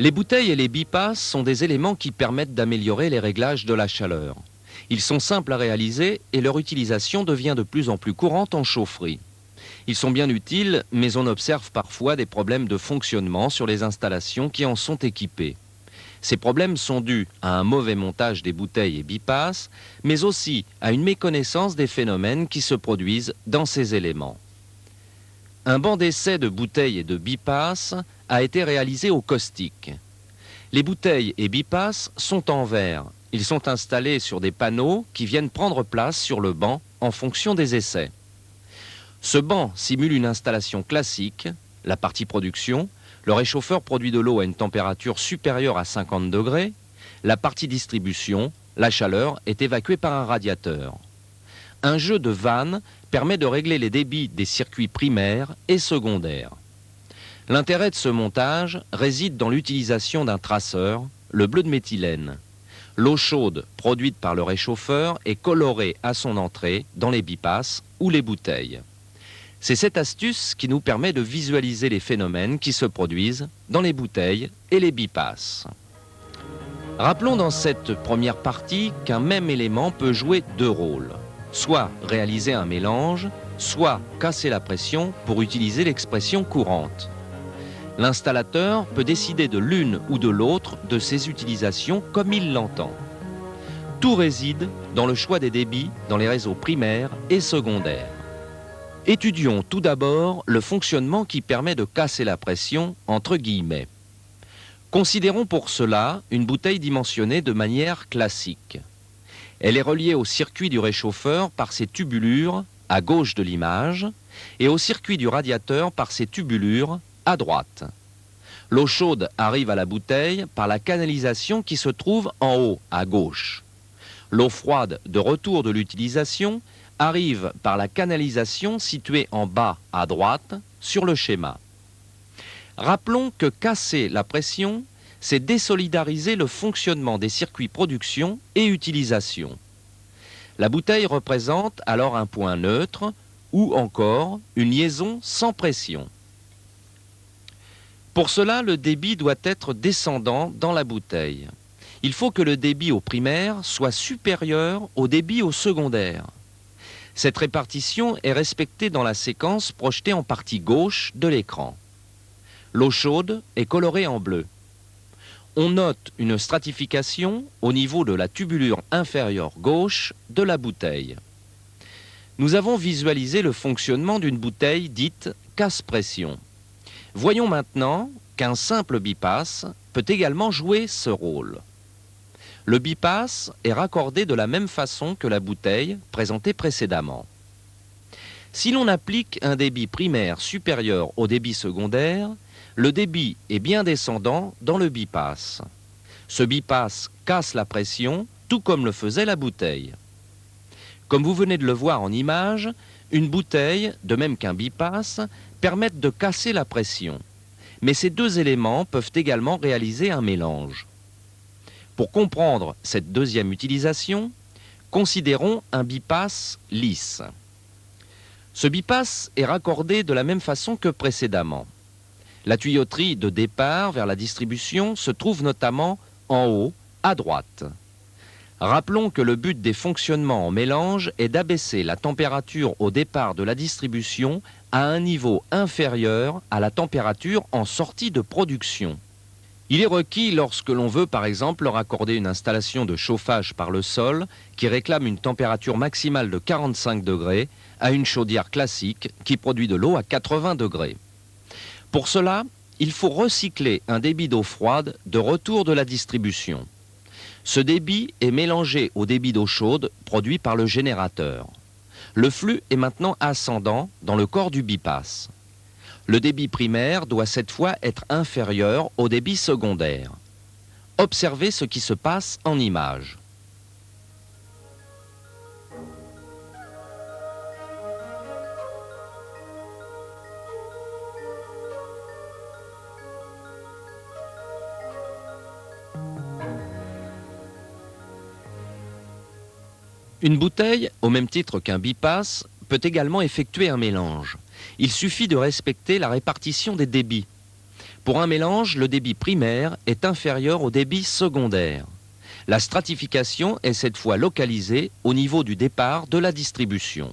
Les bouteilles et les bipasses sont des éléments qui permettent d'améliorer les réglages de la chaleur. Ils sont simples à réaliser et leur utilisation devient de plus en plus courante en chaufferie. Ils sont bien utiles, mais on observe parfois des problèmes de fonctionnement sur les installations qui en sont équipées. Ces problèmes sont dus à un mauvais montage des bouteilles et bipasses, mais aussi à une méconnaissance des phénomènes qui se produisent dans ces éléments. Un banc d'essai de bouteilles et de bipasses a été réalisé au caustique. Les bouteilles et bipasses sont en verre. Ils sont installés sur des panneaux qui viennent prendre place sur le banc en fonction des essais. Ce banc simule une installation classique, la partie production. Le réchauffeur produit de l'eau à une température supérieure à 50 degrés. La partie distribution, la chaleur est évacuée par un radiateur. Un jeu de vannes permet de régler les débits des circuits primaires et secondaires. L'intérêt de ce montage réside dans l'utilisation d'un traceur, le bleu de méthylène. L'eau chaude produite par le réchauffeur est colorée à son entrée dans les bipasses ou les bouteilles. C'est cette astuce qui nous permet de visualiser les phénomènes qui se produisent dans les bouteilles et les bipasses. Rappelons dans cette première partie qu'un même élément peut jouer deux rôles. Soit réaliser un mélange, soit casser la pression pour utiliser l'expression courante. L'installateur peut décider de l'une ou de l'autre de ces utilisations comme il l'entend. Tout réside dans le choix des débits dans les réseaux primaires et secondaires. Étudions tout d'abord le fonctionnement qui permet de casser la pression entre guillemets. Considérons pour cela une bouteille dimensionnée de manière classique. Elle est reliée au circuit du réchauffeur par ses tubulures à gauche de l'image et au circuit du radiateur par ses tubulures à droite. L'eau chaude arrive à la bouteille par la canalisation qui se trouve en haut à gauche. L'eau froide de retour de l'utilisation arrive par la canalisation située en bas à droite sur le schéma. Rappelons que casser la pression, c'est désolidariser le fonctionnement des circuits production et utilisation. La bouteille représente alors un point neutre ou encore une liaison sans pression. Pour cela, le débit doit être descendant dans la bouteille. Il faut que le débit au primaire soit supérieur au débit au secondaire. Cette répartition est respectée dans la séquence projetée en partie gauche de l'écran. L'eau chaude est colorée en bleu. On note une stratification au niveau de la tubulure inférieure gauche de la bouteille. Nous avons visualisé le fonctionnement d'une bouteille dite casse-pression. Voyons maintenant qu'un simple bipasse peut également jouer ce rôle. Le bipasse est raccordé de la même façon que la bouteille présentée précédemment. Si l'on applique un débit primaire supérieur au débit secondaire, le débit est bien descendant dans le bipasse. Ce bipasse casse la pression, tout comme le faisait la bouteille. Comme vous venez de le voir en image, une bouteille, de même qu'un bipasse, permettent de casser la pression. Mais ces deux éléments peuvent également réaliser un mélange. Pour comprendre cette deuxième utilisation, considérons un bipasse lisse. Ce bipasse est raccordé de la même façon que précédemment. La tuyauterie de départ vers la distribution se trouve notamment en haut, à droite. Rappelons que le but des fonctionnements en mélange est d'abaisser la température au départ de la distribution à un niveau inférieur à la température en sortie de production. Il est requis lorsque l'on veut par exemple raccorder une installation de chauffage par le sol qui réclame une température maximale de 45 degrés à une chaudière classique qui produit de l'eau à 80 degrés. Pour cela, il faut recycler un débit d'eau froide de retour de la distribution. Ce débit est mélangé au débit d'eau chaude produit par le générateur. Le flux est maintenant ascendant dans le corps du bipasse. Le débit primaire doit cette fois être inférieur au débit secondaire. Observez ce qui se passe en image. Une bouteille, au même titre qu'un bipasse, peut également effectuer un mélange. Il suffit de respecter la répartition des débits. Pour un mélange, le débit primaire est inférieur au débit secondaire. La stratification est cette fois localisée au niveau du départ de la distribution.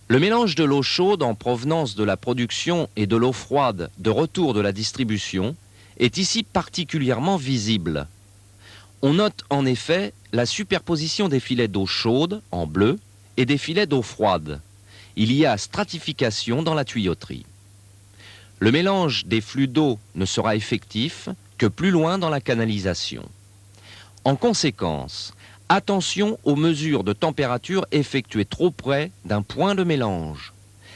Le mélange de l'eau chaude en provenance de la production et de l'eau froide de retour de la distribution est ici particulièrement visible. On note en effet la superposition des filets d'eau chaude, en bleu, et des filets d'eau froide. Il y a stratification dans la tuyauterie. Le mélange des flux d'eau ne sera effectif que plus loin dans la canalisation. En conséquence, attention aux mesures de température effectuées trop près d'un point de mélange.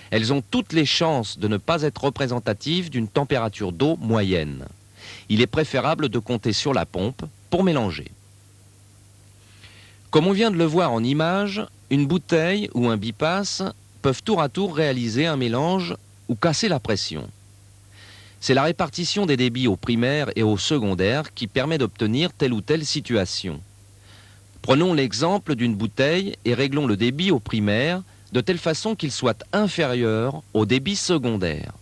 Elles ont toutes les chances de ne pas être représentatives d'une température d'eau moyenne. Il est préférable de compter sur la pompe pour mélanger. Comme on vient de le voir en image, une bouteille ou un bipasse peuvent tour à tour réaliser un mélange ou casser la pression. C'est la répartition des débits au primaire et au secondaire qui permet d'obtenir telle ou telle situation. Prenons l'exemple d'une bouteille et réglons le débit au primaire de telle façon qu'il soit inférieur au débit secondaire.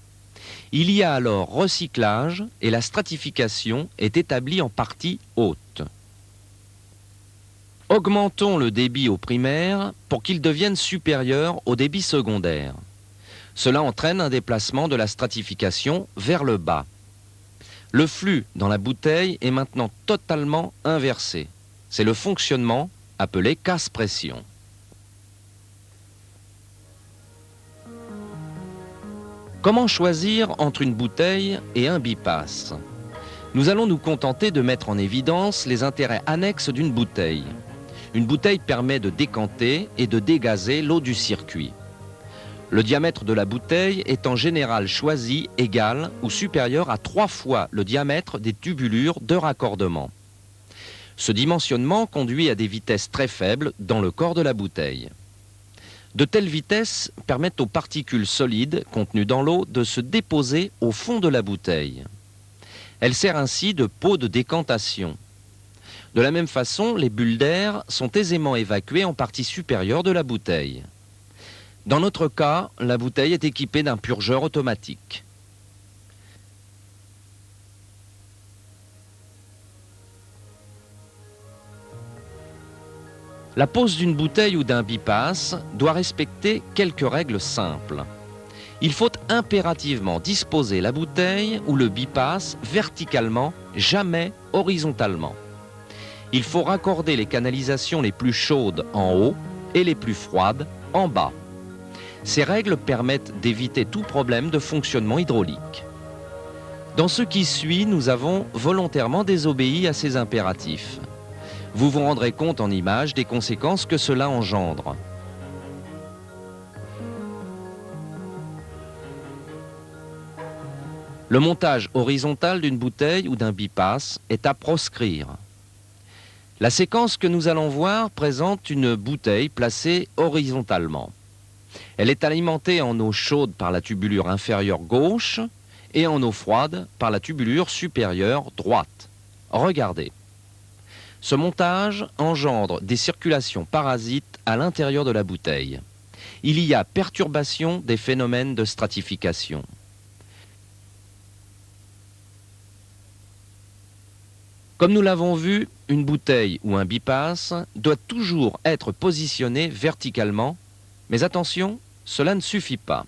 Il y a alors recyclage et la stratification est établie en partie haute. Augmentons le débit au primaire pour qu'il devienne supérieur au débit secondaire. Cela entraîne un déplacement de la stratification vers le bas. Le flux dans la bouteille est maintenant totalement inversé. C'est le fonctionnement appelé casse-pression. Comment choisir entre une bouteille et un bipasse? Nous allons nous contenter de mettre en évidence les intérêts annexes d'une bouteille. Une bouteille permet de décanter et de dégazer l'eau du circuit. Le diamètre de la bouteille est en général choisi égal ou supérieur à 3 fois le diamètre des tubulures de raccordement. Ce dimensionnement conduit à des vitesses très faibles dans le corps de la bouteille. De telles vitesses permettent aux particules solides contenues dans l'eau de se déposer au fond de la bouteille. Elle sert ainsi de pot de décantation. De la même façon, les bulles d'air sont aisément évacuées en partie supérieure de la bouteille. Dans notre cas, la bouteille est équipée d'un purgeur automatique. La pose d'une bouteille ou d'un bipasse doit respecter quelques règles simples. Il faut impérativement disposer la bouteille ou le bipasse verticalement, jamais horizontalement. Il faut raccorder les canalisations les plus chaudes en haut et les plus froides en bas. Ces règles permettent d'éviter tout problème de fonctionnement hydraulique. Dans ce qui suit, nous avons volontairement désobéi à ces impératifs. Vous vous rendrez compte en image des conséquences que cela engendre. Le montage horizontal d'une bouteille ou d'un bipasse est à proscrire. La séquence que nous allons voir présente une bouteille placée horizontalement. Elle est alimentée en eau chaude par la tubulure inférieure gauche et en eau froide par la tubulure supérieure droite. Regardez. Ce montage engendre des circulations parasites à l'intérieur de la bouteille. Il y a perturbation des phénomènes de stratification. Comme nous l'avons vu, une bouteille ou un bipasse doit toujours être positionné verticalement, mais attention, cela ne suffit pas.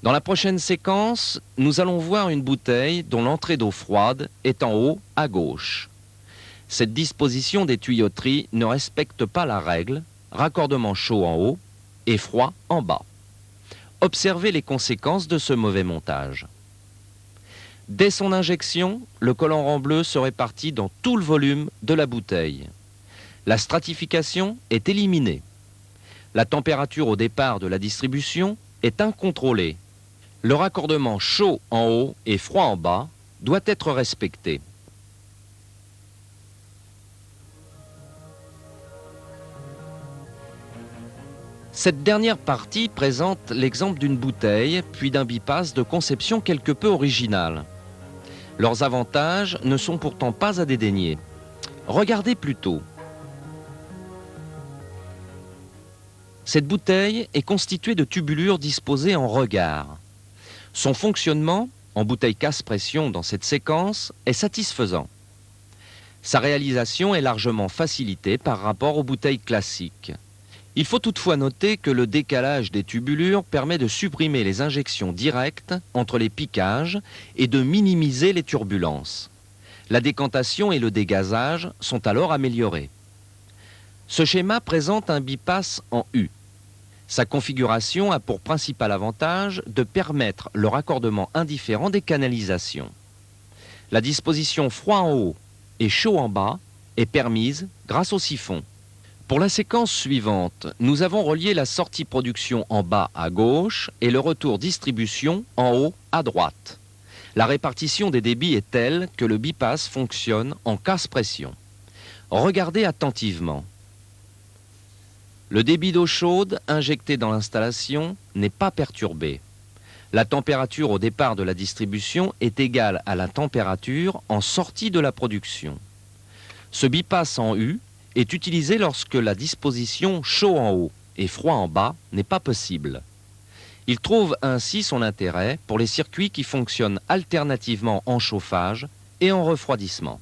Dans la prochaine séquence, nous allons voir une bouteille dont l'entrée d'eau froide est en haut à gauche. Cette disposition des tuyauteries ne respecte pas la règle, raccordement chaud en haut et froid en bas. Observez les conséquences de ce mauvais montage. Dès son injection, le colorant bleu se répartit dans tout le volume de la bouteille. La stratification est éliminée. La température au départ de la distribution est incontrôlée. Le raccordement chaud en haut et froid en bas doit être respecté. Cette dernière partie présente l'exemple d'une bouteille puis d'un bipasse de conception quelque peu originale. Leurs avantages ne sont pourtant pas à dédaigner. Regardez plutôt. Cette bouteille est constituée de tubulures disposées en regard. Son fonctionnement, en bouteille casse-pression dans cette séquence, est satisfaisant. Sa réalisation est largement facilitée par rapport aux bouteilles classiques. Il faut toutefois noter que le décalage des tubulures permet de supprimer les injections directes entre les piquages et de minimiser les turbulences. La décantation et le dégazage sont alors améliorés. Ce schéma présente un bipasse en U. Sa configuration a pour principal avantage de permettre le raccordement indifférent des canalisations. La disposition froid en haut et chaud en bas est permise grâce au siphon. Pour la séquence suivante, nous avons relié la sortie production en bas à gauche et le retour distribution en haut à droite. La répartition des débits est telle que le bipasse fonctionne en casse-pression. Regardez attentivement. Le débit d'eau chaude injecté dans l'installation n'est pas perturbé. La température au départ de la distribution est égale à la température en sortie de la production. Ce bipasse en U est utilisé lorsque la disposition chaud en haut et froid en bas n'est pas possible. Il trouve ainsi son intérêt pour les circuits qui fonctionnent alternativement en chauffage et en refroidissement.